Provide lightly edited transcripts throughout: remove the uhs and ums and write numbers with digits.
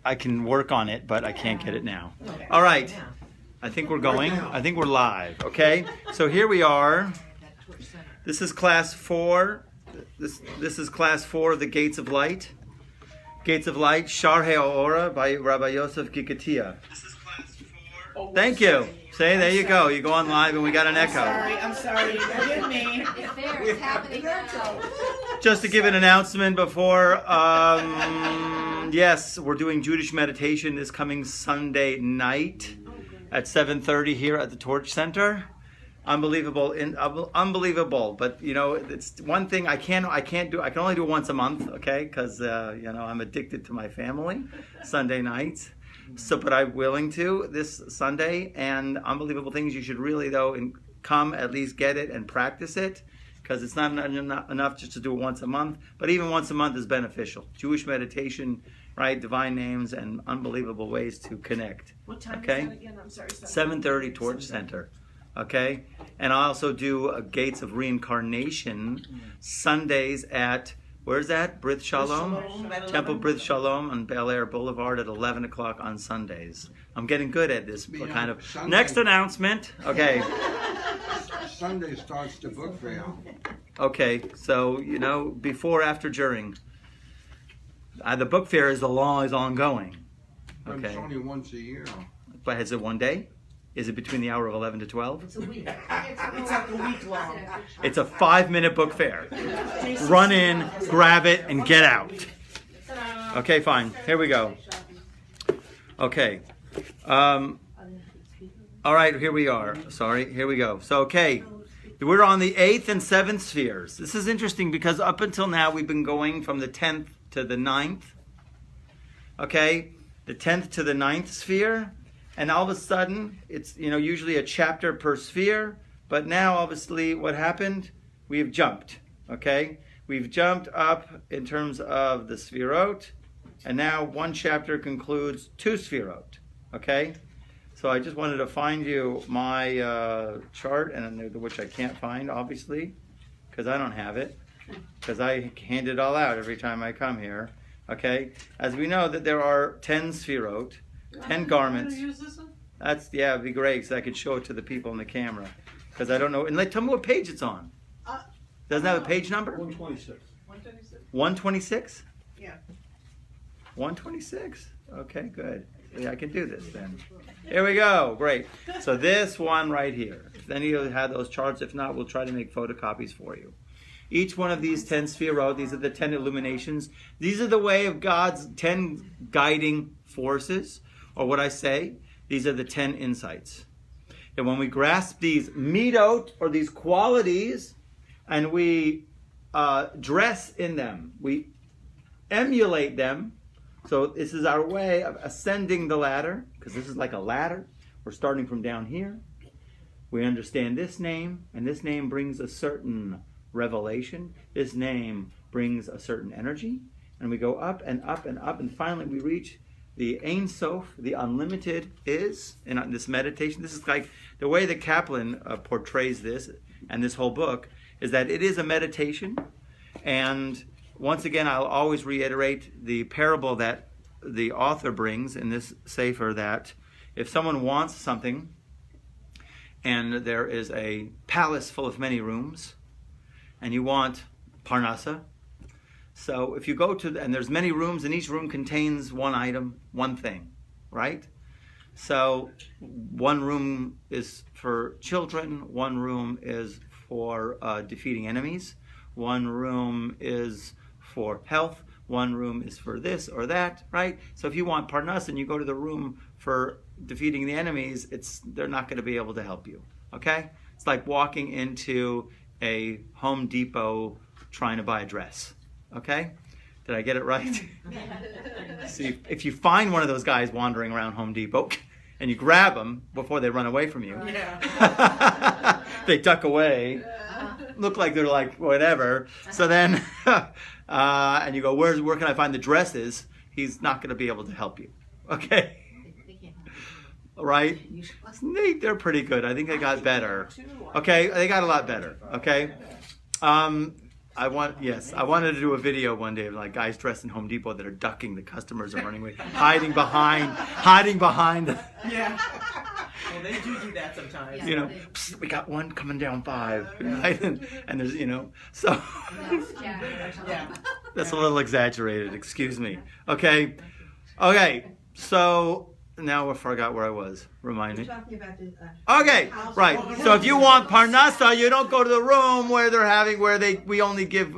I can work on it, but I can't get it now. All right. I think we're going. I think we're live. Okay. So here we are. This is class 4. This is class 4 of the Gates of Light. Gates of Light, Shar HaOra by Rabbi Yosef Gikatia. This is class 4. Thank you. Say, there you go. You go on live and we got an echo. I'm sorry. Forgive me. It's there. It's happening now. Just to give an announcement before, yes, we're doing Jewish meditation this coming Sunday night at 7:30 here at the Torch Center. Unbelievable, unbelievable. But you know, it's one thing I can't do. I can only do it once a month, okay? Because you know, I'm addicted to my family. Sunday nights. So, but I'm willing to this Sunday, and unbelievable things. You should really though come at least get it and practice it, because it's not enough just to do it once a month. But even once a month is beneficial. Jewish meditation, right? Divine names and unbelievable ways to connect. What time okay? is that again? I'm sorry. 7:30 Torch Center. Okay, and I also do Gates of Reincarnation Sundays at, where's that? Brith Shalom? Temple Brith Shalom on Bel Air Boulevard at 11 o'clock on Sundays. I'm getting good at this kind of. Sunday. Next announcement. Okay. Sunday starts the book fair. Okay, so, you know, before, after, during. The book fair is ongoing. But Okay. it's only once a year. But is it one day? Is it between the hour of 11 to 12? It's a week. It's like a week long. It's a 5-minute book fair. Run in, grab it, and get out. Okay, fine. Here we go. Okay. All right, here we are. Sorry, here we go. So, okay. We're on the 8th and 7th spheres. This is interesting because up until now we've been going from the 10th to the 9th. Okay? The 10th to the 9th sphere. And all of a sudden, it's, you know, usually a chapter per sphere. But now, obviously, what happened? We've jumped, okay? We've jumped up in terms of the spherot. And now one chapter concludes 2 spherot, okay? So I just wanted to find you my chart, and which I can't find, obviously, because I don't have it. Because I hand it all out every time I come here, okay? As we know that there are 10 spherot, 10 garments. Use this one? Yeah, it'd be great so I could show it to the people in the camera. Because I don't know. And tell me what page it's on. Doesn't it have a page number? 126. 126? 126? Yeah. 126. Okay, good. Yeah, I can do this then. Here we go. Great. So this one right here. If any of you had those charts, if not, we'll try to make photocopies for you. Each one of these 10 spherot, these are the 10 illuminations. These are the way of God's 10 guiding forces. Or what I say, these are the 10 insights. And when we grasp these midot, or these qualities, and we dress in them, we emulate them. So this is our way of ascending the ladder, because this is like a ladder. We're starting from down here. We understand this name, and this name brings a certain revelation. This name brings a certain energy. And we go up and up and up, and finally we reach the Ein Sof, the unlimited, is, in this meditation. This is like the way that Kaplan portrays this, and this whole book, is that it is a meditation. And once again, I'll always reiterate the parable that the author brings in this sefer, that if someone wants something, and there is a palace full of many rooms, and you want parnasa, so if you go to, and there's many rooms, and each room contains one item, one thing, right? So one room is for children, one room is for defeating enemies, one room is for health, one room is for this or that, right? So if you want parnas and you go to the room for defeating the enemies, they're not going to be able to help you, okay? It's like walking into a Home Depot trying to buy a dress. Okay? Did I get it right? See, if you find one of those guys wandering around Home Depot and you grab them before they run away from you, they duck away, look like they're like whatever. So then, and you go, where can I find the dresses? He's not going to be able to help you. Okay? Right? They're pretty good. I think they got better. Okay? They got a lot better. Okay? I wanted to do a video one day of like guys dressed in Home Depot that are ducking the customers and running away, hiding behind. Yeah. Well, they do that sometimes. You know, "Psst, we got one coming down 5, right? And there's, so Yeah. that's a little exaggerated. Excuse me. Okay. So now I forgot where I was. Remind me. Talking about the, Okay, right. So if you want parnasa, you don't go to the room where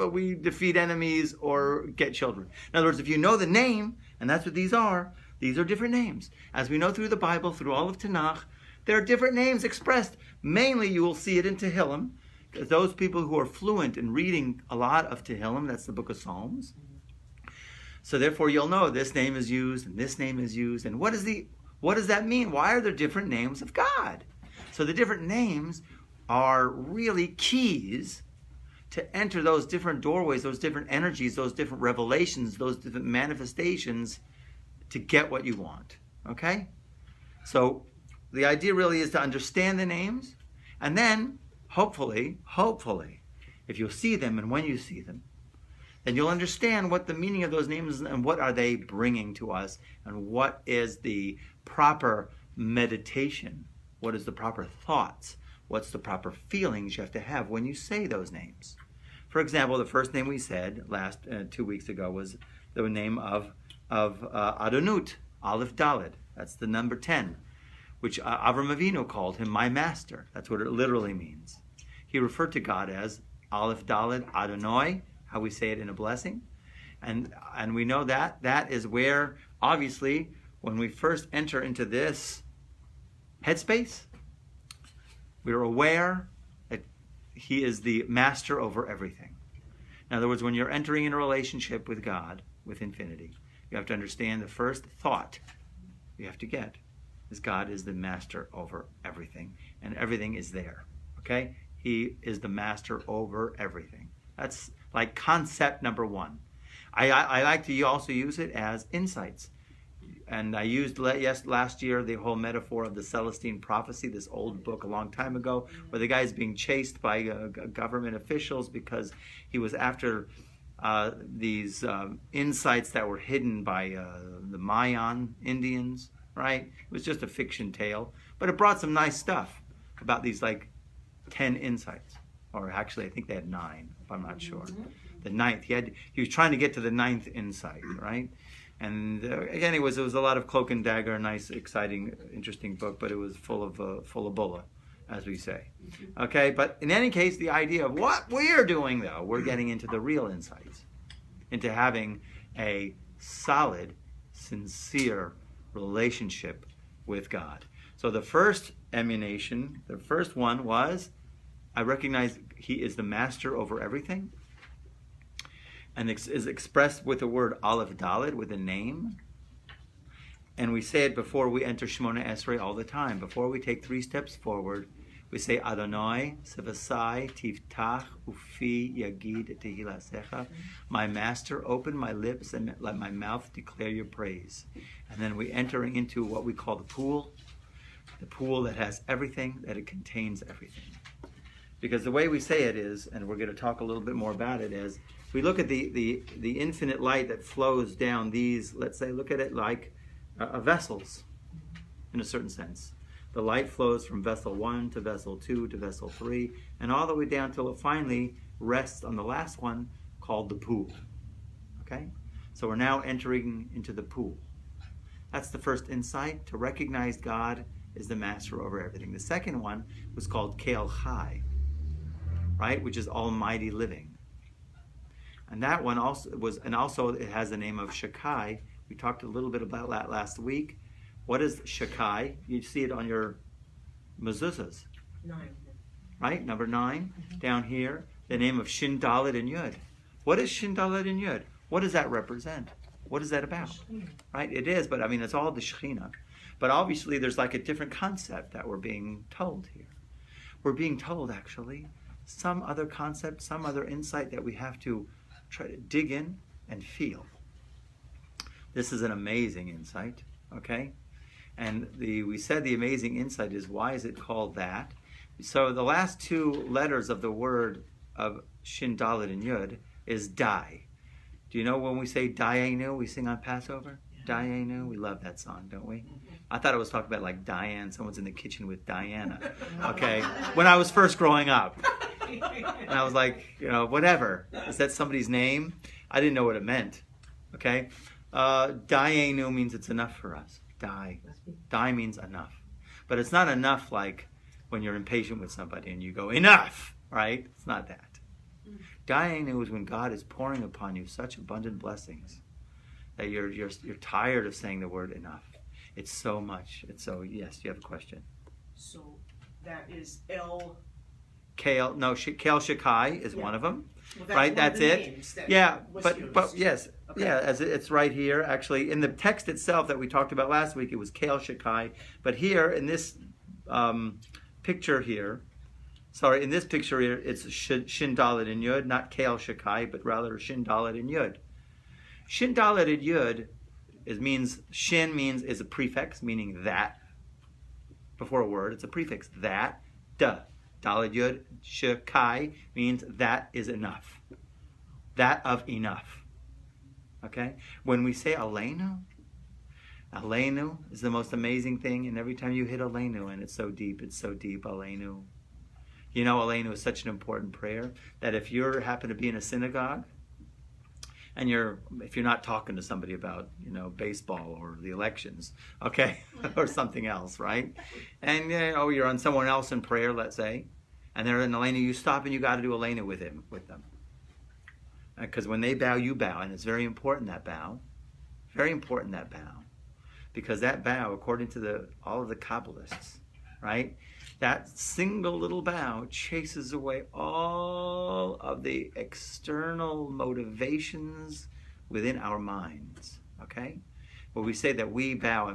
we defeat enemies or get children. In other words, if you know the name, and that's what these are different names. As we know through the Bible, through all of Tanakh, there are different names expressed. Mainly, you will see it in Tehillim. Those people who are fluent in reading a lot of Tehillim, that's the book of Psalms. So therefore, you'll know this name is used and this name is used. And what does that mean? Why are there different names of God? So the different names are really keys to enter those different doorways, those different energies, those different revelations, those different manifestations to get what you want. Okay? So the idea really is to understand the names, and then hopefully, if you'll see them and when you see them, then you'll understand what the meaning of those names is and what are they bringing to us and what is the proper meditation, what is the proper thoughts, what's the proper feelings you have to have when you say those names. For example, the first name we said 2 weeks ago was the name of Adonut, Aleph Dalet. That's the number 10, which Avram Avinu called him my master. That's what it literally means. He referred to God as Aleph Dalet Adonai, how we say it in a blessing. And we know that is where, obviously, when we first enter into this headspace, we're aware that he is the master over everything. In other words, when you're entering in a relationship with God, with infinity, you have to understand the first thought you have to get is God is the master over everything, and everything is there. Okay? He is the master over everything. That's like concept number 1. I like to also use it as insights. And I used last year the whole metaphor of the Celestine Prophecy, this old book a long time ago, where the guy is being chased by government officials because he was after these insights that were hidden by the Mayan Indians, right? It was just a fiction tale, but it brought some nice stuff about these 10 insights. Or actually, I think they had 9, if I'm not sure. The 9th, he was trying to get to the 9th insight, right? And again, it was a lot of cloak and dagger, nice, exciting, interesting book, but it was full of bulla, as we say. Okay, but in any case, the idea of what we're doing, though, we're getting into the real insights, into having a solid, sincere relationship with God. So the first emanation, the first one was, I recognize he is the master over everything, and is expressed with the word Aleph Dalet, with a name. And we say it before we enter Shemona Esrei all the time. Before we take 3 steps forward, we say Adonai Sevasai Tiftach Ufi Yagid Tehilasecha. My master, open my lips and let my mouth declare your praise. And then we enter into what we call the pool that has everything, that it contains everything. Because the way we say it is, and we're going to talk a little bit more about it, is we look at the infinite light that flows down these, let's say, look at it like vessels, in a certain sense. The light flows from vessel 1 to vessel 2 to vessel 3, and all the way down till it finally rests on the last one, called the pool. Okay? So we're now entering into the pool. That's the first insight, to recognize God is the master over everything. The second one was called Keil Chai, right, which is almighty living. And that one also it has the name of Shakai. We talked a little bit about that last week. What is Shakai? You see it on your mezuzahs. 9. Right, number 9, down here, the name of Shin Dalet and Yud. What is Shin Dalet and Yud? What does that represent? What is that about? Right, it is, but I mean, it's all the Shekhinah. But obviously, there's a different concept that we're being told here. We're being told, actually, some other concept, some other insight that we have to try to dig in and feel. This is an amazing insight, okay? And we said the amazing insight is, why is it called that? So the last 2 letters of the word of Shin Dalet and Yud is die. Do you know when we say Dayenu, we sing on Passover? Dayenu, we love that song, don't we? I thought it was talking about like Diane, someone's in the kitchen with Diana, okay? When I was first growing up. And I was like, whatever. Is that somebody's name? I didn't know what it meant, okay? Dayenu means it's enough for us. Die means enough. But it's not enough like when you're impatient with somebody and you go, enough, right? It's not that. Dayenu is when God is pouring upon you such abundant blessings that you're tired of saying the word enough. It's so much. It's so, yes, you have a question. So that is L. Kale Shakai is one of them, Well, right? one of That's the it. names that Yeah, was but used. yes, Okay. yeah, as it's right here. Actually, in the text itself that we talked about last week, it was Kale Shakai. But here in this picture here, it's Shin Dalet and Yud, not Kale Shakai, but rather Shin Dalet and Yud. Shin Dalet and Yud is a prefix meaning that before a word. It's a prefix that. Dalet Yud Shakai means that is enough. That of enough. Okay? When we say Aleinu is the most amazing thing, and every time you hit Aleinu, and it's so deep, Aleinu. You know, Aleinu is such an important prayer that if you happen to be in a synagogue, and if you're not talking to somebody about, baseball or the elections, okay, or something else, right? And you're on someone else in prayer, let's say, and they're in Aleinu, you stop and you got to do Aleinu with them, because when they bow, you bow, and it's very important that bow, because that bow, according to all of the Kabbalists, right? That single little bow chases away all of the external motivations within our minds, okay? When we say that we bow,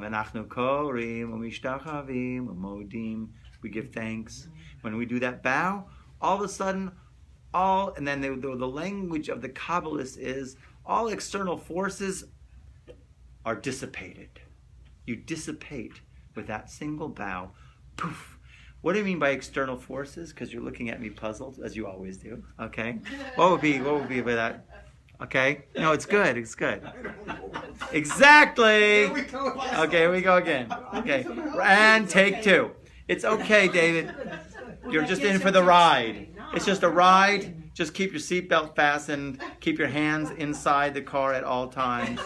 we give thanks. When we do that bow, all of a sudden, and then the language of the Kabbalists is all external forces are dissipated. You dissipate with that single bow. Poof. What do you mean by external forces? Because you're looking at me puzzled, as you always do. Okay. What would be by that? Okay. No, it's good. Exactly. Okay, here we go again. Okay. And take two. It's okay, David. You're just in for the ride. It's just a ride. Just keep your seatbelt fastened. Keep your hands inside the car at all times.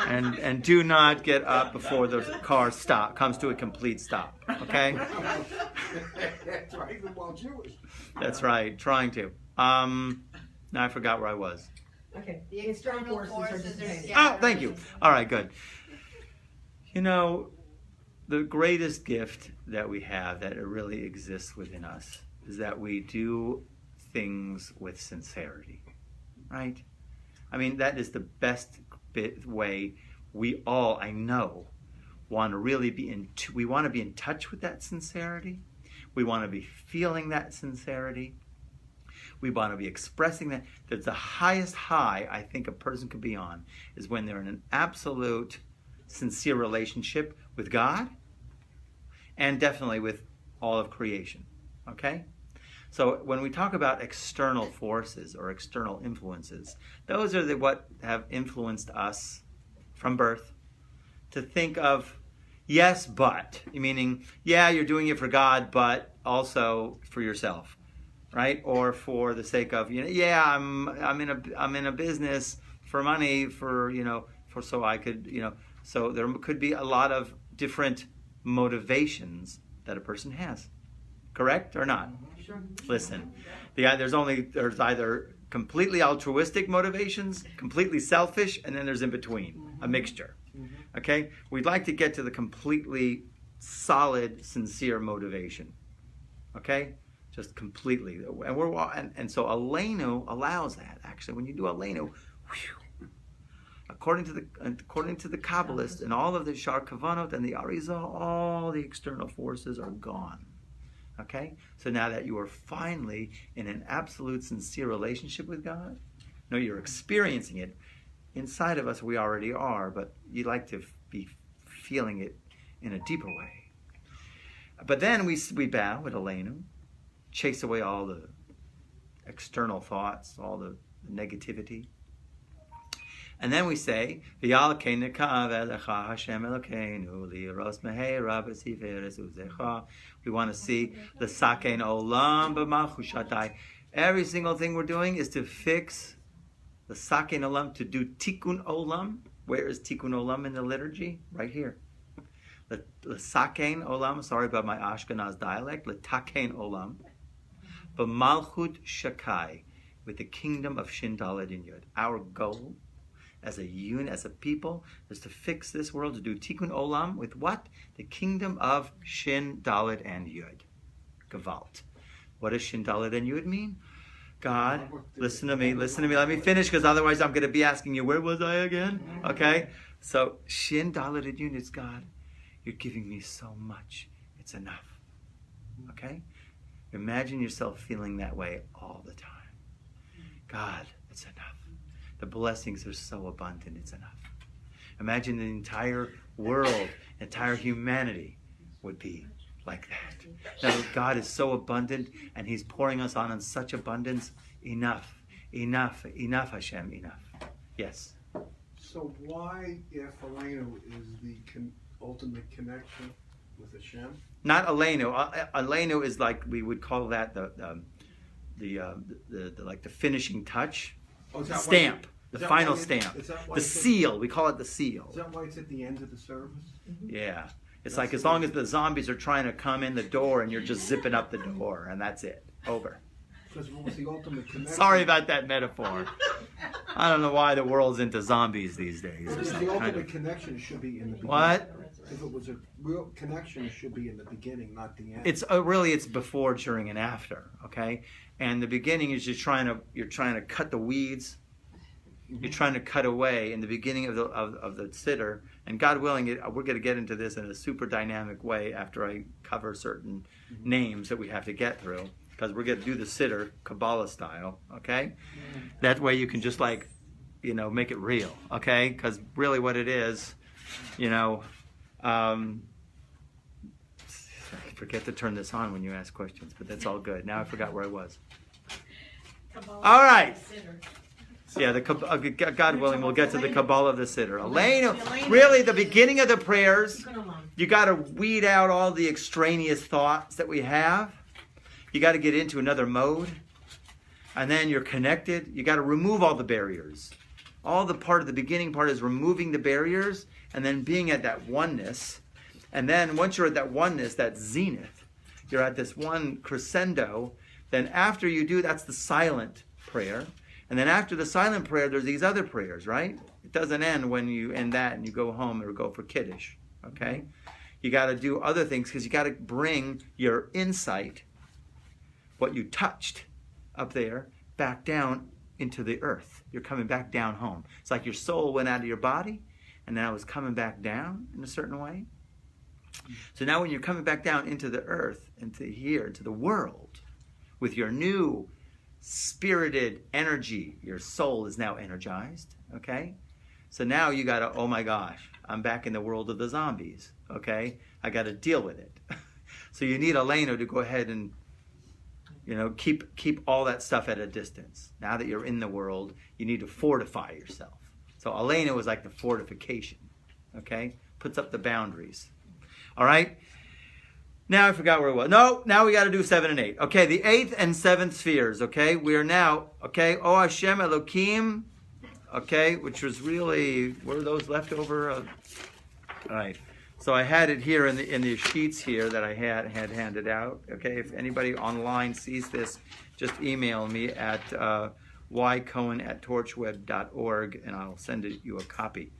And do not get up before the car comes to a complete stop. Okay? That's right. Trying to. Now I forgot where I was. Okay. The external forces are Oh, thank you. All right, good. The greatest gift that we have that it really exists within us is that we do things with sincerity, right? I mean, that is the best way we all, I know, want to really we want to be in touch with that sincerity. We want to be feeling that sincerity. We want to be expressing that. That's the highest high I think a person could be on is when they're in an absolute sincere relationship with God and definitely with all of creation, okay? So when we talk about external forces or external influences, those are what have influenced us from birth to think of, yes, but, meaning, yeah, you're doing it for God, but also for yourself, right? Or for the sake of, yeah, I'm in a business for money, for so I could, so there could be a lot of different motivations that a person has. Correct or not? Sure. Listen, there's either completely altruistic motivations, completely selfish, and then there's in between, a mixture. Okay? We'd like to get to the completely solid, sincere motivation. Okay? Just completely. And so Aleinu allows that, actually. When you do Aleinu, according to the Kabbalists and all of the Shar Kavanot and the Arizal, all the external forces are gone. Okay? So now that you are finally in an absolute sincere relationship with God, you're experiencing it. Inside of us we already are, but you like to be feeling it in a deeper way. But then we bow at Aleinu, chase away all the external thoughts, all the negativity. And then we say, we want to see the sakein olam b'malchut shaddai. Every single thing we're doing is to fix the sakein olam, to do tikkun olam. Where is tikkun olam in the liturgy? Right here. The sakein olam, sorry about my Ashkenaz dialect, the takein olam, b'malchut shakai, with the kingdom of Shin Dalet and Yud. Our goal as a unit, as a people, is to fix this world, to do tikkun olam with what? The kingdom of Shin Dalet and Yud. Gewalt. What does Shin Dalet and Yud mean? God, listen to me, let me finish, because otherwise I'm going to be asking you, where was I again? Okay? So, Shin Dalet and Yud is God. You're giving me so much. It's enough. Okay? Imagine yourself feeling that way all the time. God, it's enough. The blessings are so abundant, it's enough. Imagine the entire world, entire humanity would be like that. Now, God is so abundant, and He's pouring us on in such abundance. Enough, enough, enough, Hashem, enough. Yes? So why, if Aleinu is the ultimate connection with Hashem? Not Aleinu. Aleinu is like, we would call that the finishing touch. Oh, is that Stamp. why, The final stamp. The seal. We call it the seal. Is that why it's at the end of the service? Yeah. It's like as long as the zombies are trying to come in the door and you're just zipping up the door, and that's it. Over. Because what was the ultimate connection? Sorry about that metaphor. I don't know why the world's into zombies these days. Because the ultimate connection should be in the beginning. What? If it was a real connection, it should be in the beginning, not the end. It's really it's before, during, and after. Okay, and the beginning is you're trying to cut the weeds. You're trying to cut away in the beginning of the siddur, and God willing, we're going to get into this in a super dynamic way after I cover certain names that we have to get through, because we're going to do the siddur Kabbalah style. Okay, that way you can just make it real. Okay, because really what it is, I forget to turn this on when you ask questions, but that's all good. Now I forgot where I was. All right. Yeah, God willing, we'll get to the Kabbalah of the Siddur. Aleinu, really, the beginning of the prayers, you got to weed out all the extraneous thoughts that we have. You got to get into another mode. And then you're connected. You got to remove all the barriers. All the beginning part is removing the barriers and then being at that oneness. And then once you're at that oneness, that zenith, you're at this one crescendo. Then after you do, that's the silent prayer. And then after the silent prayer, there's these other prayers, right? It doesn't end when you end that and you go home or go for Kiddush, okay? You got to do other things because you got to bring your insight, what you touched up there, back down into the earth. You're coming back down home. It's like your soul went out of your body and now it's coming back down in a certain way. So now when you're coming back down into the earth, into here, into the world, with your new spirited energy, your soul is now energized, okay? So now you got to, oh my gosh, I'm back in the world of the zombies, okay? I got to deal with it. So you need Aleinu to go ahead and, keep all that stuff at a distance. Now that you're in the world, you need to fortify yourself. So Aleinu is like the fortification, okay? Puts up the boundaries. All right? Now I forgot where it was. No, now we got to do 7 and 8. Okay, the 8th and 7th spheres, okay? We are now, okay, O Hashem Elokim, okay, which was really, were those left over? All right. So I had it here in the sheets here that I had handed out, okay? If anybody online sees this, just email me at ycohen@torchweb.org and I'll send you a copy.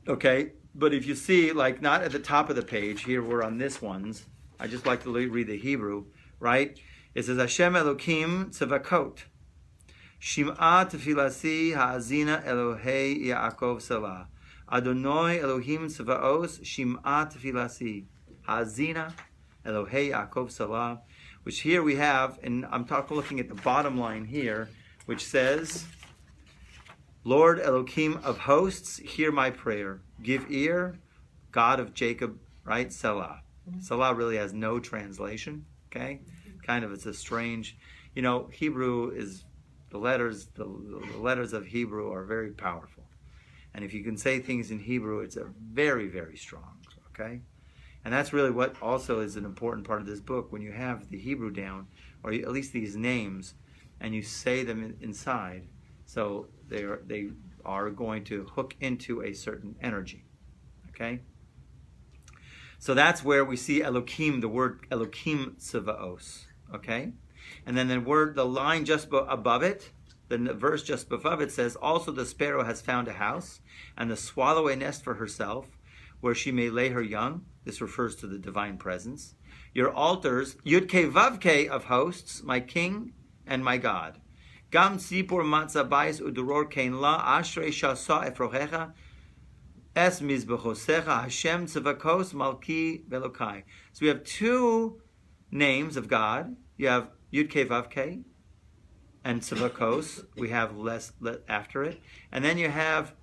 Okay? But if you see, not at the top of the page, here we're on this one's, I just like to read the Hebrew, right? It says, Hashem Elokim Tzavakot, Shim'a Tefilasi Ha'azina Elohei Yaakov Salah, Adonai Elohim Tzavaos, Shim'a Tefilasi Ha'azina Elohei Yaakov Salah, which here we have, and I'm looking at the bottom line here, which says, Lord Elohim of hosts, hear my prayer. Give ear, God of Jacob, right? Selah. Selah really has no translation, okay? It's a strange, You know, Hebrew is, the letters of Hebrew are very powerful. And if you can say things in Hebrew, it's a very, very strong, okay? And that's really what also is an important part of this book. When you have the Hebrew down, or at least these names, and you say them inside, so they are going to hook into a certain energy, okay? So that's where we see Elohim, the word Elohim Tsevaos, okay? And then the line just above it, the verse just above it says, also the sparrow has found a house, and the swallow a nest for herself, where she may lay her young. This refers to the divine presence. Your altars, Yud-Ke Vav-Ke of hosts, my king and my God. Gam Sipur Matzah Bais Uduror Kein La Ashrei Shasa Efrohecha Es Mizbechosecha Hashem Tzevakos Malki Velokai. So we have two names of God. You have Yud-Ke Vav-Ke and Tzevakos. We have less after it. And then you have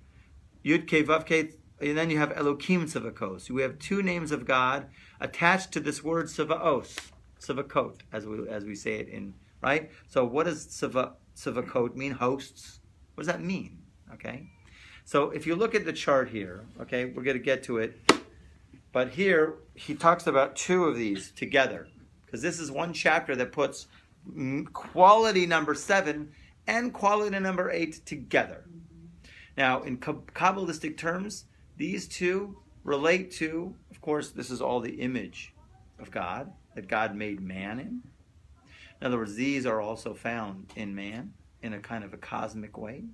Yud-Ke Vav-Ke, and then you have Elohim Tzevakos. We have two names of God attached to this word Tzevaos, Tzevakot, as we say it in, right? So what does Tzevakot mean? Hosts. What does that mean? Okay. So if you look at the chart here, okay, we're going to get to it. But here, he talks about two of these together. Because this is one chapter that puts quality number 7 and quality number 8 together. Now, in Kabbalistic terms, these two relate to, of course, this is all the image of God, that God made man in. In other words, these are also found in man in a kind of a cosmic way.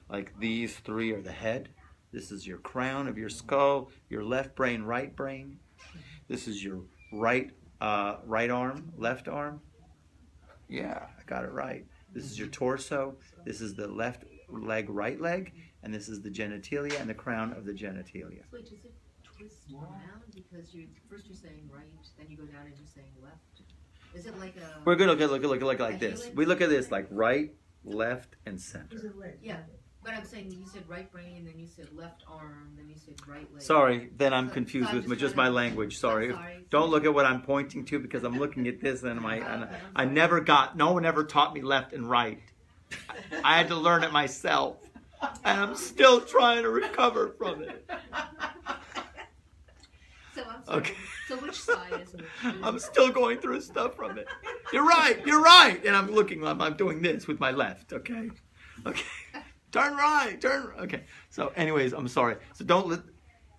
Like these three are the head. This is your crown of your skull, your left brain, right brain. This is your right arm, left arm. Yeah, I got it right. This is your torso. This is the left leg, right leg. And this is the genitalia and the crown of the genitalia. Wait, does it twist around? Because first you're saying right, then you go down and you're saying left. Is it like a... We're going to look like this. We look at this like right, left, and center. Yeah, but I'm saying you said right brain, and then you said left arm, then you said right leg. Sorry, then I'm confused with just my language. Sorry. Don't look at what I'm pointing to, because I'm looking at this and no one ever taught me left and right. I had to learn it myself. And I'm still trying to recover from it. So I'm sorry. Okay. So which side is which? I'm still going through stuff from it. You're right. And I'm doing this with my left, okay? Turn right, okay. So anyways, I'm sorry. So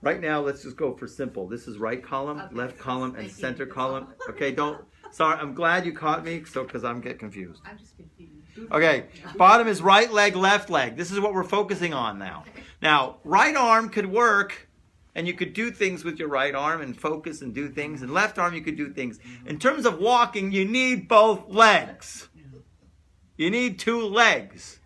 right now, let's just go for simple. This is right column, okay. left column, and center column. Okay, sorry, I'm glad you caught me, because I'm getting confused. I'm just confused. Okay, bottom is right leg, left leg. This is what we're focusing on now. Now, right arm could work, and you could do things with your right arm and focus and do things. And left arm, you could do things. In terms of walking, you need both legs. You need two legs.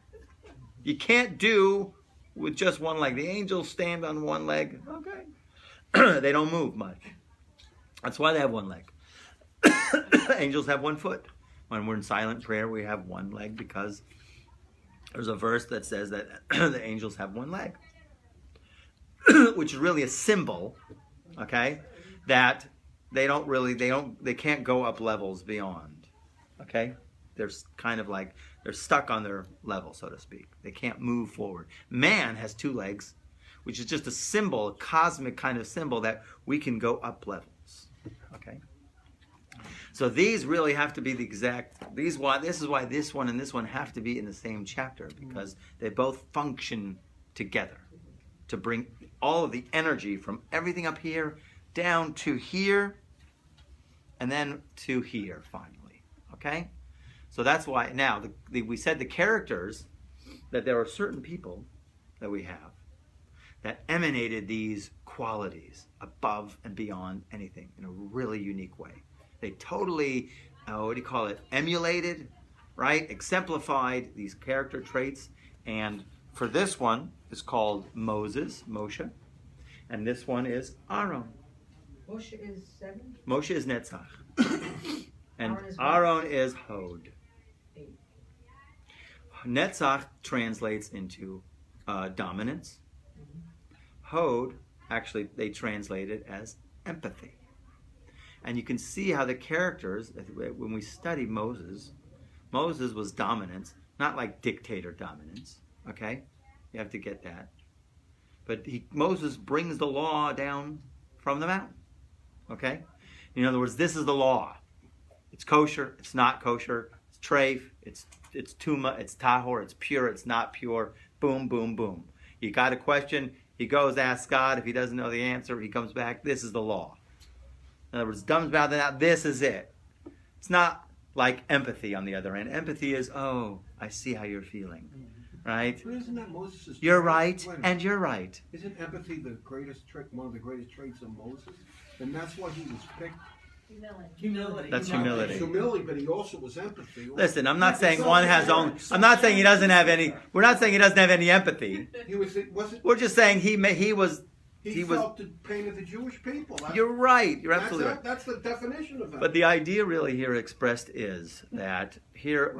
You can't do with just one leg. The angels stand on one leg. Okay. They don't move much. That's why they have one leg. Angels have one foot. When we're in silent prayer, we have one leg because there's a verse that says that the angels have one leg, which is really a symbol, okay, that they can't go up levels beyond, okay? They're kind of like, they're stuck on their level, so to speak. They can't move forward. Man has two legs, which is just a symbol, a cosmic kind of symbol that we can go up levels, okay? So these really have to be the exact, this is why this one and this one have to be in the same chapter, because they both function together to bring all of the energy from everything up here down to here and then to here finally, okay? So that's why now we said the characters, that there are certain people that we have that emanated these qualities above and beyond anything in a really unique way. They totally, emulated, right? Exemplified these character traits. And for this one, it's called Moshe. And this one is Aaron. Moshe is 7? Moshe is Netzach. And Aaron is Aaron is Hod. Netzach translates into dominance. Hod, actually, they translate it as empathy. And you can see how the characters, when we study Moses, Moses was dominance, not like dictator dominance. Okay? You have to get that. But Moses brings the law down from the mountain. Okay? In other words, this is the law. It's kosher, it's not kosher, it's treif, it's tuma, it's tahor, it's pure, it's not pure. Boom, boom, boom. You got a question, he goes, asks God. If he doesn't know the answer, he comes back. This is the law. In other words, dumbs mouth it out. This is it. It's not like empathy on the other end. Empathy is, oh, I see how you're feeling. Right? But isn't that Moses' You're trait? right, Wait a minute. and you're right. Isn't empathy the greatest trait, one of the greatest traits of Moses? And that's why he was picked. Humility. That's humility. Humility, but he also was empathy. Listen, I'm not saying one has only. I'm not saying he doesn't have any. We're not saying he doesn't have any empathy. He wasn't. We're just saying he was. He he was- felt the pain of the Jewish people. You're right. You're absolutely right. That's the definition of that. But the idea really here expressed is that here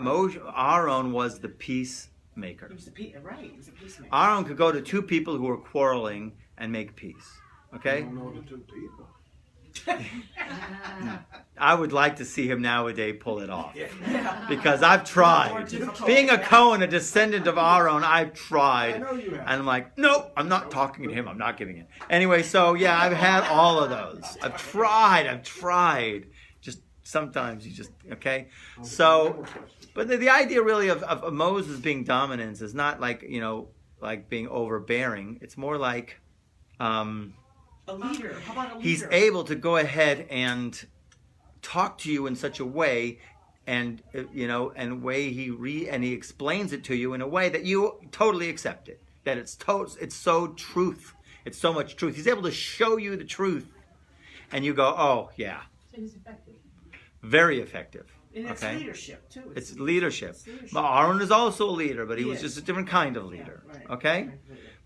Aaron was the peacemaker. He was right. He was a peacemaker. Aaron could go to two people who were quarreling and make peace. I Okay? don't know the two people. I would like to see him nowadays pull it off. Yeah. Because I've More tried. difficult. Being a Cohen, a descendant of Aaron, I've I tried. know you have. And I'm like, nope, I'm not talking to him. I'm not giving it. Anyway, so yeah, I've had all of those. I've tried. Just sometimes you just, okay? So, but the idea really of Moses being dominance is not like, like being overbearing. It's more like A leader. How about a leader? he's able to go ahead and talk to you in such a way, and and way he explains it to you in a way that you totally accept it. That it's so truth. It's so much truth. He's able to show you the truth, and you go, oh yeah, So he's effective. very effective. And it's Okay. leadership, too. It's leadership. It's leadership. But Aaron is also a leader, but he was Yes. just a different kind of leader. Yeah, right. Okay?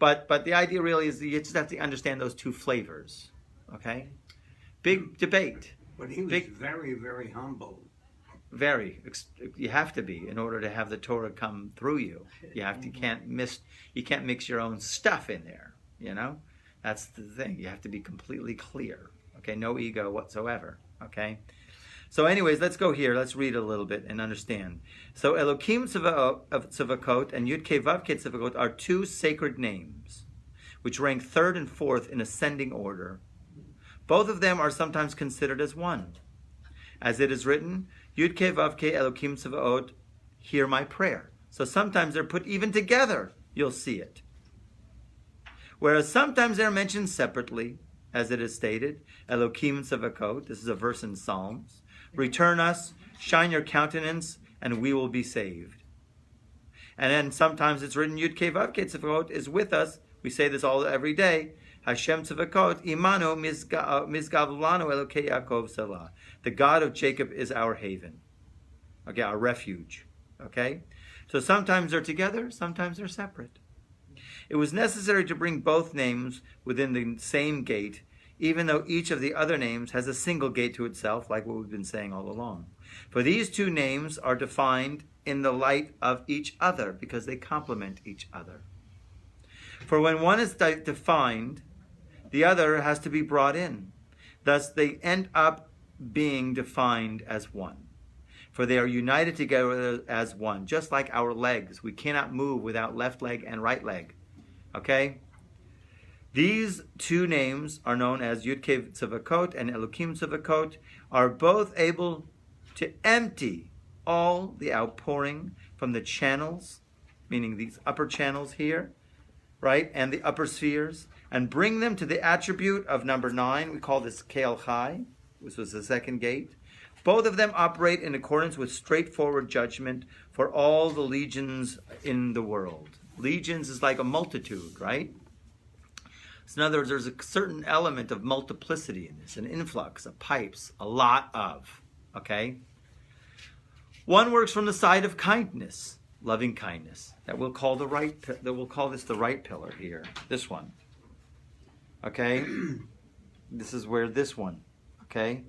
Right. But the idea really is you just have to understand those two flavors. Okay? Big debate. But he was Big- very, very humble. You have to be in order to have the Torah come through you. You can't mix your own stuff in there, That's the thing. You have to be completely clear. Okay? No ego whatsoever. Okay? So anyways, let's go here. Let's read a little bit and understand. So Elokim Tzavakot and Yud Kei Vav Kei Tzavakot are two sacred names, which rank third and fourth in ascending order. Both of them are sometimes considered as one. As it is written, Yud Kei Vav Kei Elokim Tzavakot, hear my prayer. So sometimes they're put even together. You'll see it. Whereas sometimes they're mentioned separately, as it is stated, Elokim Tzavakot, this is a verse in Psalms, return us, shine your countenance, and we will be saved. And then sometimes it's written, Yud Kei Vav Kei Tzavakot is with us. We say this every day. Hashem Tzavakot, Imanu Mizgav Lanu Elokei Yaakov Selah. The God of Jacob is our haven. Okay, our refuge. Okay? So sometimes they're together, sometimes they're separate. It was necessary to bring both names within the same gate, even though each of the other names has a single gate to itself, like what we've been saying all along. For these two names are defined in the light of each other, because they complement each other. For when one is defined, the other has to be brought in. Thus, they end up being defined as one. For they are united together as one, just like our legs. We cannot move without left leg and right leg. Okay? These two names are known as Yud Kei Tzavakot and Elokim Tzavakot, are both able to empty all the outpouring from the channels, meaning these upper channels here, right, and the upper spheres, and bring them to the attribute of number 9. We call this Keil Chai, which was the second gate. Both of them operate in accordance with straightforward judgment for all the legions in the world. Legions is like a multitude, right? So in other words, there's a certain element of multiplicity in this, an influx of pipes, a lot of, okay? One works from the side of kindness, loving kindness. That we'll call this the right pillar here, this one. Okay? This is where this one, okay?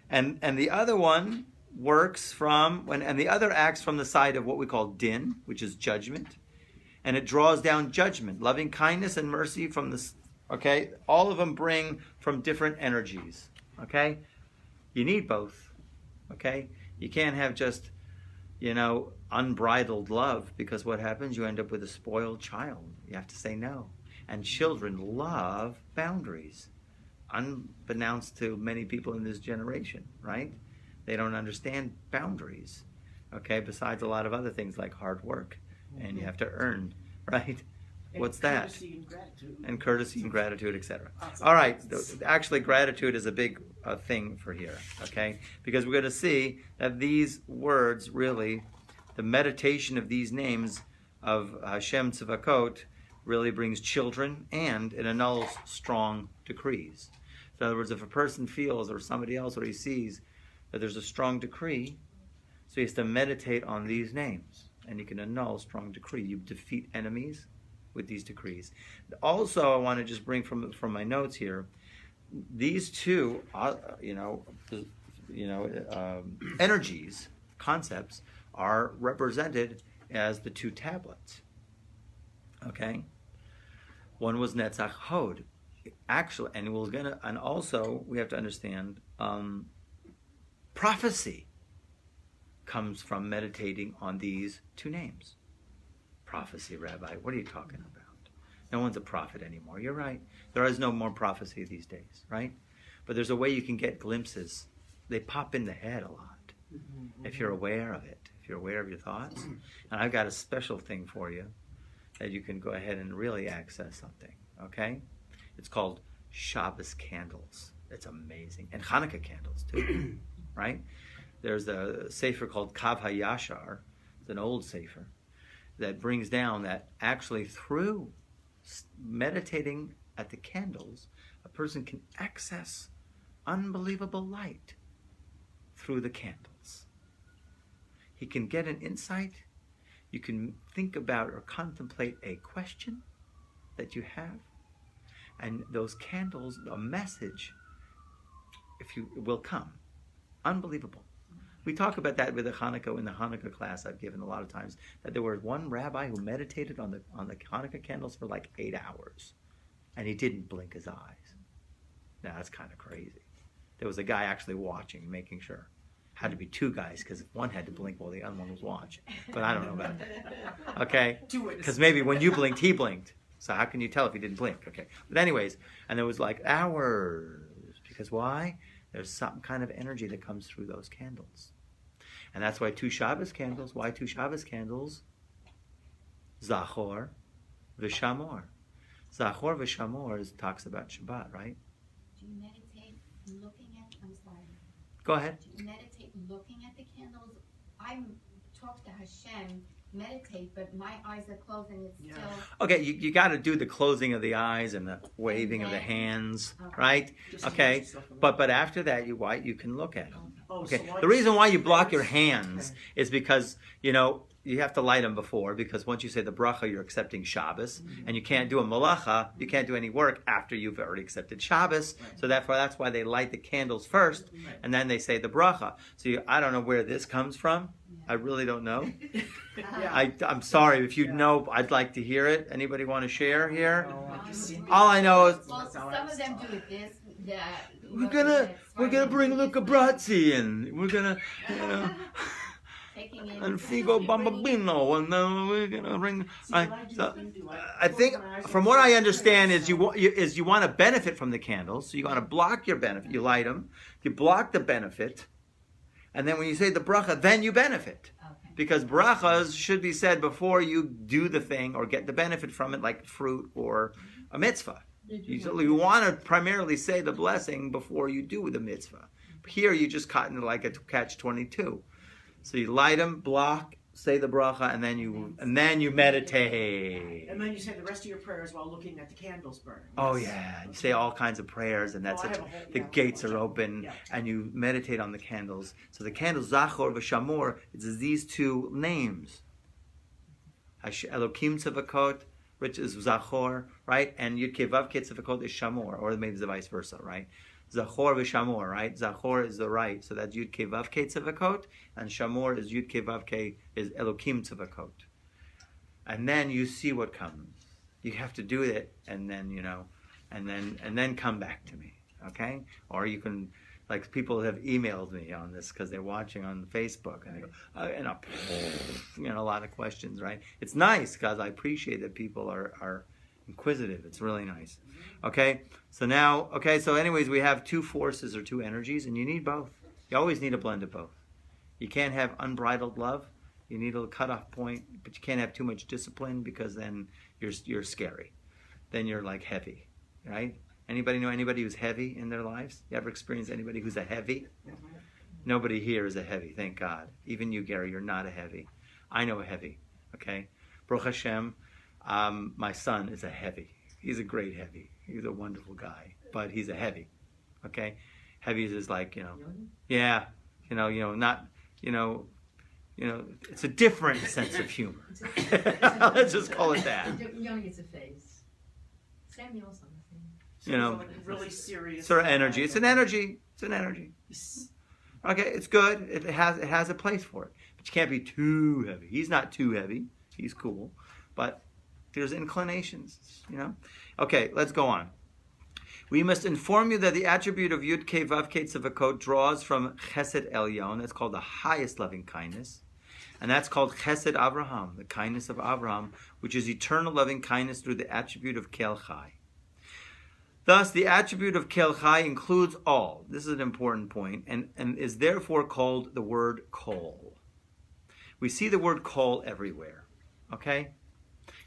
And the other one works and the other acts from the side of what we call din, which is judgment. And it draws down judgment, loving kindness and mercy from this, okay? All of them bring from different energies, okay? You need both, okay? You can't have just unbridled love, because what happens? You end up with a spoiled child. You have to say no. And children love boundaries, unbeknownst to many people in this generation, right? They don't understand boundaries, okay? Besides a lot of other things like hard work, and you have to earn, right? What's that? Courtesy and gratitude. And courtesy and gratitude, etc. All right, actually gratitude is a big thing for here, okay? Because we're going to see that these words really, the meditation of these names of Hashem Tzivakot really brings children, and it annuls strong decrees. So in other words, if a person feels, or somebody else, or he sees that there's a strong decree, so he has to meditate on these names, and you can annul strong decree. You defeat enemies with these decrees. Also, I want to just bring from my notes here, these two, energies, concepts, are represented as the two tablets. Okay, one was Netzach Hod, actually, and also we have to understand prophecy comes from meditating on these two names. Prophecy, Rabbi, what are you talking about? No one's a prophet anymore. You're right. There is no more prophecy these days, right? But there's a way you can get glimpses. They pop in the head a lot, if you're aware of it, if you're aware of your thoughts. And I've got a special thing for you that you can go ahead and really access something, okay? It's called Shabbos candles. It's amazing. And Hanukkah candles, too, right? There's a sefer called Kav HaYashar. It's an old sefer that brings down that actually through meditating at the candles, a person can access unbelievable light through the candles. He can get an insight. You can think about or contemplate a question that you have, and those candles, a message, will come. Unbelievable. We talk about that with the Hanukkah, in the Hanukkah class I've given a lot of times, that there was one rabbi who meditated on the Hanukkah candles for like 8 hours, and he didn't blink his eyes. Now that's kind of crazy. There was a guy actually watching, making sure. Had to be two guys, because if one had to blink while the other one was watching. But I don't know about that. Okay? Because maybe when you blinked, he blinked. So how can you tell if he didn't blink? Okay. But anyways, and there was like hours. Because why? There's some kind of energy that comes through those candles. And that's why two Shabbos candles. Why two Shabbos candles? Zachor v'shamor. Zachor v'shamor talks about Shabbat, right? Do you meditate looking at, I'm sorry. Go ahead. Do you meditate looking at the candles? I talk to Hashem, meditate, but my eyes are closed and it's still... Okay, you got to do the closing of the eyes and the waving of the hands, right? Okay, but after that, you can look at them. Okay, the reason why you block your hands is because, you have to light them before, because once you say the bracha, you're accepting Shabbos, and you can't do a malacha, you can't do any work after you've already accepted Shabbos, so therefore that's why they light the candles first, and then they say the bracha. So I don't know where this comes from. I really don't know. I'm sorry, if you know, I'd like to hear it. Anybody want to share here? All I know is... Well, some of them do it this, that... We're gonna bring Luca Brazzi in. We're gonna, and Figo Bambino, and then we're gonna bring. I think, from what I understand, is you want to benefit from the candles, so you want to block your benefit. You light them, you block the benefit, and then when you say the bracha, then you benefit. Okay. Because brachas should be said before you do the thing or get the benefit from it, like fruit or a mitzvah. You want to primarily say the blessing before you do the mitzvah. Here you just caught into like a catch-22. So you light them, block, say the bracha, and then you meditate. And then you say the rest of your prayers while looking at the candles burning. Oh yeah, you say all kinds of prayers, and that's it. The gates are open, and you meditate on the candles. So the candles, Zachor v'Shamor, it's these two names. Elokim Tzivakot, which is Zachor, right? And Yud Kei Vav Kei Tzivakot is Shamor, or maybe it's the vice versa, right? Zachor v'Shamor, right? Zachor is the right, so that's Yud Kei Vav Kei Tzivakot, and Shamor is Yud Kei Vav Kei is Elokim Tzivakot. And then you see what comes. You have to do it, and then and then come back to me, okay? Or you can Like people have emailed me on this because they're watching on Facebook, and they go, a lot of questions, right? It's nice because I appreciate that people are inquisitive. It's really nice. Okay, so anyways, we have two forces or two energies, and you need both. You always need a blend of both. You can't have unbridled love. You need a cutoff point, but you can't have too much discipline because then you're scary. Then you're like heavy, right? Anybody know anybody who's heavy in their lives? You ever experience anybody who's a heavy? Nobody here is a heavy, thank God. Even you, Gary, you're not a heavy. I know a heavy, okay? Baruch Hashem, my son is a heavy. He's a great heavy. He's a wonderful guy, but he's a heavy, okay? Heavy is like, yeah, not, it's a different sense of humor. Let's just call it that. Yoni is a phase. Samuel's on the thing. Like really serious. Sort of energy. It's an energy. Okay, it's good. It has a place for it. But you can't be too heavy. He's not too heavy. He's cool. But there's inclinations, Okay, let's go on. We must inform you that the attribute of Yud Kei Vav Kei Tzavakot draws from Chesed Elyon. That's called the highest loving kindness. And that's called Chesed Avraham, the kindness of Avraham, which is eternal loving kindness through the attribute of Kel Chai. Thus, the attribute of Kel Chai includes all. This is an important point, and is therefore called the word Kol. We see the word Kol everywhere, okay?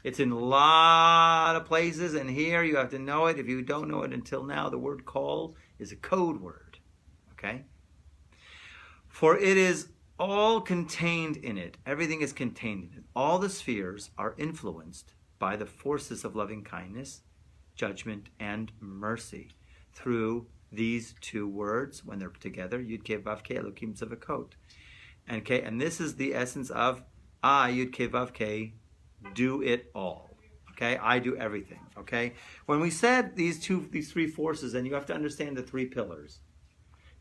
It's in a lot of places, and here you have to know it. If you don't know it until now, the word Kol is a code word, okay? For it is all contained in it. Everything is contained in it. All the spheres are influenced by the forces of loving kindness, judgment, and mercy through these two words when they're together, Yud Kei Vav Kei Elokim Tzavakot. And this is the essence of I, Yud Kei Vav Kei, do it all. Okay, I do everything. Okay, when we said these three forces, and you have to understand the three pillars.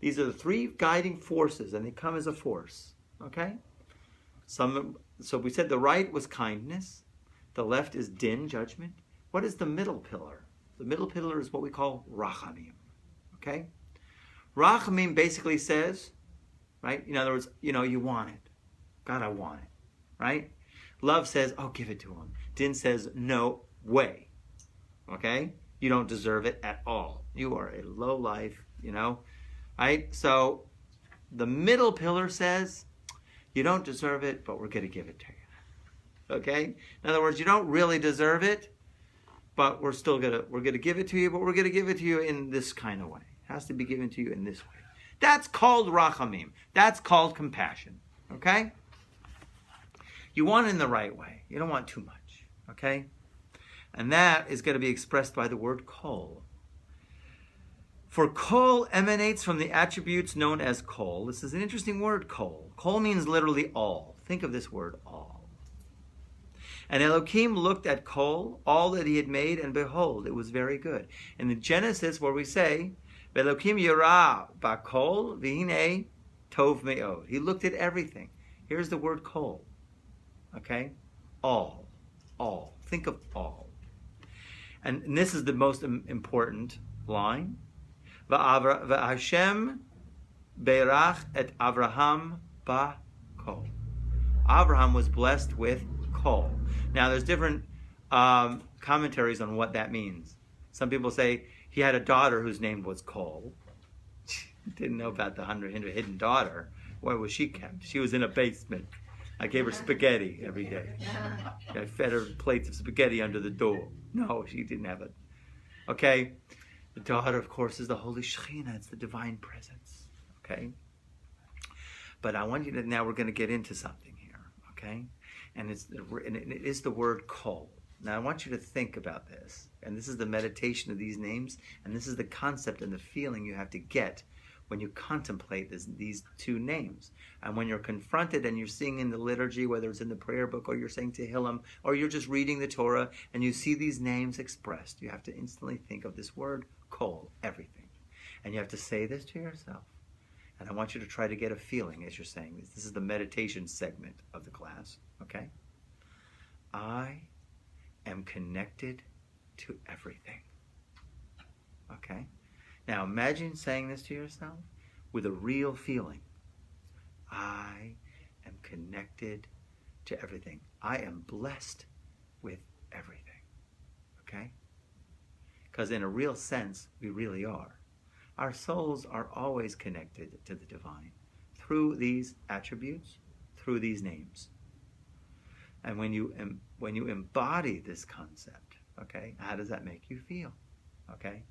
These are the three guiding forces, and they come as a force. Okay, so we said the right was kindness, the left is din, judgment. What is the middle pillar? The middle pillar is what we call rachamim. Okay, rachamim basically says, right? In other words, you want it. God, I want it. Right? Love says, oh, give it to him. Din says, no way. Okay? You don't deserve it at all. You are a low life, Right? So the middle pillar says, you don't deserve it, but we're going to give it to you. Okay? In other words, you don't really deserve it, but we're going to give it to you, but we're going to give it to you in this kind of way. It has to be given to you in this way. That's called rachamim. That's called compassion. Okay? You want it in the right way. You don't want too much. Okay? And that is going to be expressed by the word kol. For kol emanates from the attributes known as kol. This is an interesting word, kol. Kol means literally all. Think of this word, all. And Elohim looked at kol, all that he had made, and behold, it was very good. In the Genesis, where we say, Elohim yara bakol v'hinei tov me'od. He looked at everything. Here's the word kol. Okay? All. Think of all. And this is the most important line. V'Hashem berach et Avraham ba kol. Avraham was blessed with kol. Now, there's different commentaries on what that means. Some people say he had a daughter whose name was Kol. Didn't know about the hidden daughter. Where was she kept? She was in a basement. I gave her spaghetti every day. I fed her plates of spaghetti under the door. No, she didn't have it. Okay? The daughter, of course, is the Holy Shekhinah. It's the divine presence. Okay? But I want you to, now we're going to get into something here. Okay? And it is the word kol. Now I want you to think about this. And this is the meditation of these names. And this is the concept and the feeling you have to get when you contemplate these two names. And when you're confronted and you're seeing in the liturgy, whether it's in the prayer book or you're saying Tehillim, or you're just reading the Torah, and you see these names expressed, you have to instantly think of this word, kol, everything. And you have to say this to yourself. And I want you to try to get a feeling as you're saying this. This is the meditation segment of the class, okay? I am connected to everything. Okay? Now imagine saying this to yourself. with a real feeling. I am connected to everything. I am blessed with everything. Okay? Because in a real sense, we really are. Our souls are always connected to the divine through these attributes, through these names. And when you embody this concept, okay, how does that make you feel? Okay?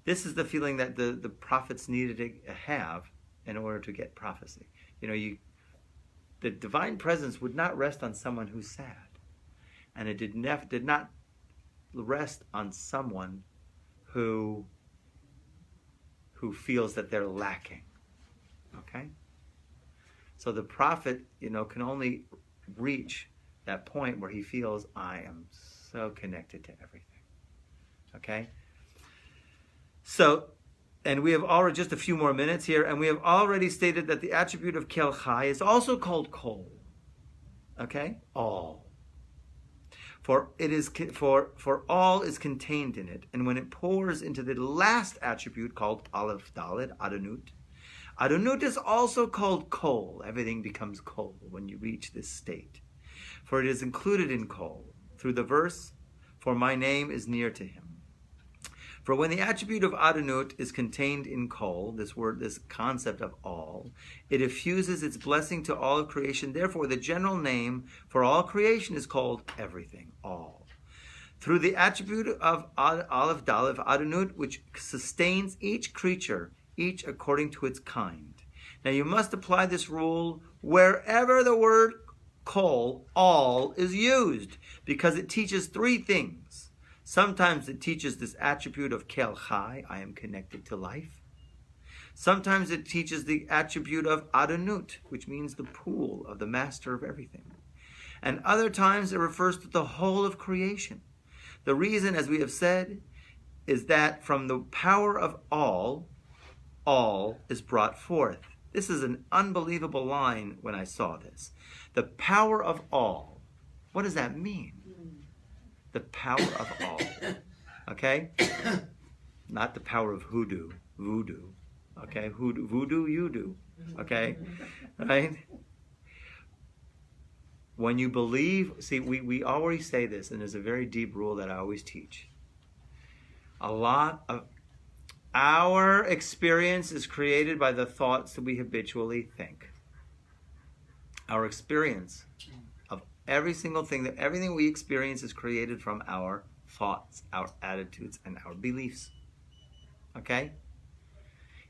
This is the feeling that the prophets needed to have in order to get prophecy. The divine presence would not rest on someone who's sad. And it did not rest on someone who feels that they're lacking. Okay? So the prophet, can only reach that point where he feels, I am so connected to everything. Okay? So, and we have already, just a few more minutes here, and we have already stated that the attribute of Kel Chai is also called Kol. Okay? All. For all is contained in it, and when it pours into the last attribute called Aleph Daled, Adonut, Adonut is also called Kol. Everything becomes Kol when you reach this state. For it is included in Kol through the verse, for my name is near to him. For when the attribute of Adonut is contained in Kol, this concept of all, it effuses its blessing to all of creation. Therefore, the general name for all creation is called everything, all. Through the attribute of Aleph Daled, Adonut, which sustains each creature, each according to its kind. Now you must apply this rule wherever the word Kol, all, is used, because it teaches three things. Sometimes it teaches this attribute of Kel Chai, I am connected to life. Sometimes it teaches the attribute of Adonut, which means the pool of the master of everything. And other times it refers to the whole of creation. The reason, as we have said, is that from the power of all is brought forth. This is an unbelievable line when I saw this. The power of all. What does that mean? The power of all. Okay? Not the power of voodoo. Okay? Voodoo, you do. Okay? Right? When you believe, see, we always say this, and there's a very deep rule that I always teach. A lot of our experience is created by the thoughts that we habitually think. Our experience of every single thing, everything we experience is created from our thoughts, our attitudes, and our beliefs. Okay?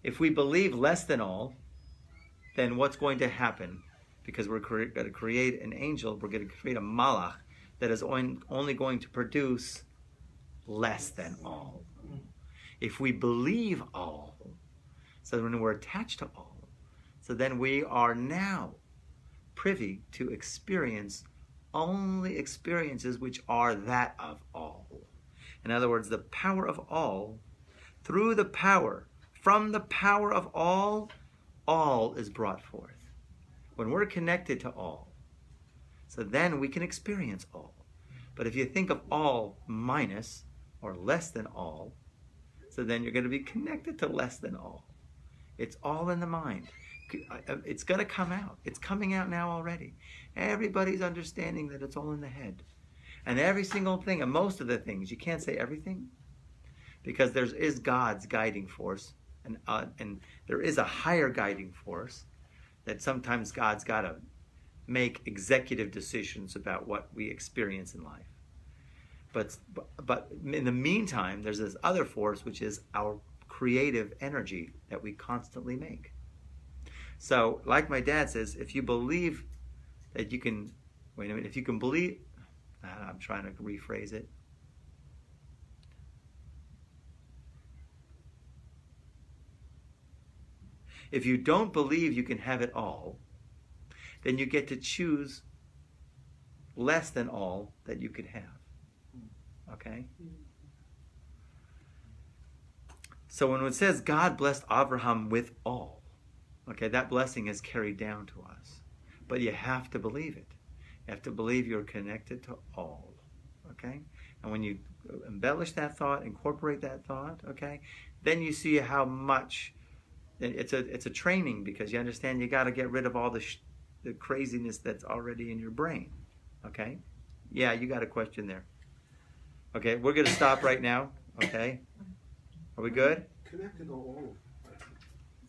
If we believe less than all, then what's going to happen? Because we're going to create an angel, we're going to create a malach that is only going to produce less than all. If we believe all, so when we're attached to all, so then we are now privy to experience only experiences which are that of all. In other words, the power of all, through the power, from the power of all is brought forth. When we're connected to all, so then we can experience all. But if you think of all minus or less than all, so then you're going to be connected to less than all. It's all in the mind. It's going to come out. It's coming out now already. Everybody's understanding that it's all in the head. And every single thing, and most of the things, you can't say everything, because there is God's guiding force, and there is a higher guiding force that sometimes God's got to make executive decisions about what we experience in life. But in the meantime, there's this other force, which is our creative energy that we constantly make. So, like my dad says, if you believe that you can, if you can believe, I'm trying to rephrase it. If you don't believe you can have it all, then you get to choose less than all that you could have. Okay? So when it says God blessed Abraham with all, okay, that blessing is carried down to us. But you have to believe it. You have to believe you're connected to all. Okay? And when you embellish that thought, incorporate that thought, okay, then you see how much it's a training, because you understand you got to get rid of all the craziness that's already in your brain. Okay? Yeah, you got a question there. Okay, we're going to stop right now. Okay? Are we good? Connected to all.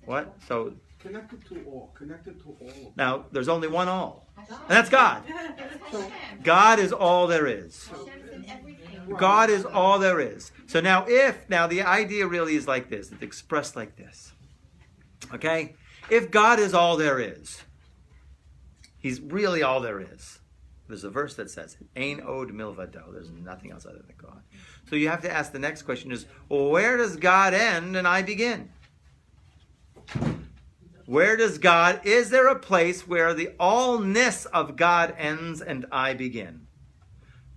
What? So Connected to all. Connected to all. now there's only one all, Hashem. and that's God. Hashem. God is all there is. Hashem's in everything. God is all there is. So now the idea really is like this. It's expressed like this. Okay? If God is all there is, He's really all there is. There's a verse that says, Ein od milvado. There's nothing else other than God. So you have to ask the next question is, well, where does God end and I begin? Where does God, is there a place where the allness of God ends and I begin?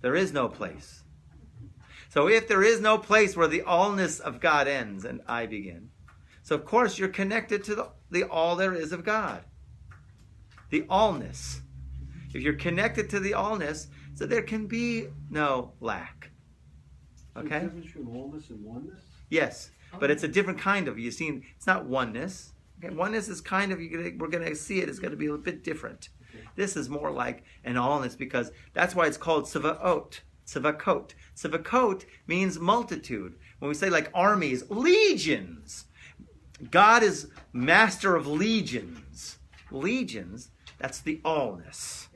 There is no place. So if there is no place where the allness of God ends and I begin, so of course you're connected to the all there is of God. The allness. If you're connected to the allness, so there can be no lack. Okay? There's a difference between allness and oneness? Yes, but it's a different kind of, it's not oneness. Okay? Oneness is kind of, we're going to see it, it's going to be a bit different. This is more like an allness, because that's why it's called Tzavaot. Tzavakot. Tzavakot means multitude. When we say like armies, legions. God is master of legions. Legions, that's the allness.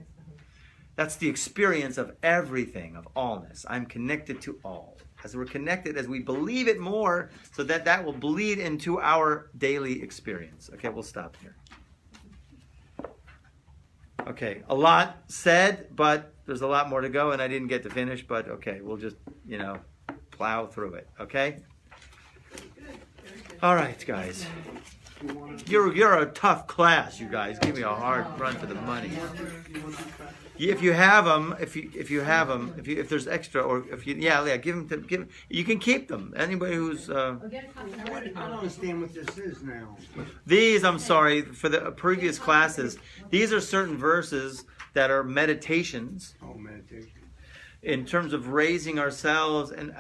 That's the experience of everything, of allness. I'm connected to all. As we're connected, as we believe it more, so that will bleed into our daily experience. Okay, we'll stop here. Okay, a lot said, but there's a lot more to go, and I didn't get to finish, but okay, we'll just, plow through it, okay? All right, guys. You're a tough class, you guys. Give me a hard run for the money. If you have them, if there's extra, or give them. You can keep them. Anybody who's I don't understand what this is now. these, I'm sorry for the previous classes. These are certain verses that are meditations. Oh, meditation. In terms of raising ourselves and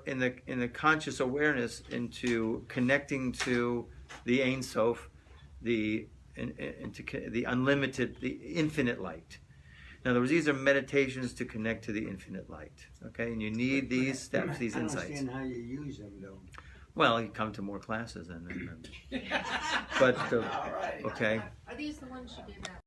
in the conscious awareness into connecting to the Ein Sof, into the unlimited, the infinite light. In other words, these are meditations to connect to the infinite light. Okay, and you need these steps, these I don't insights. understand how you use them, though. Well, you come to more classes, but okay. Are these the ones you gave out?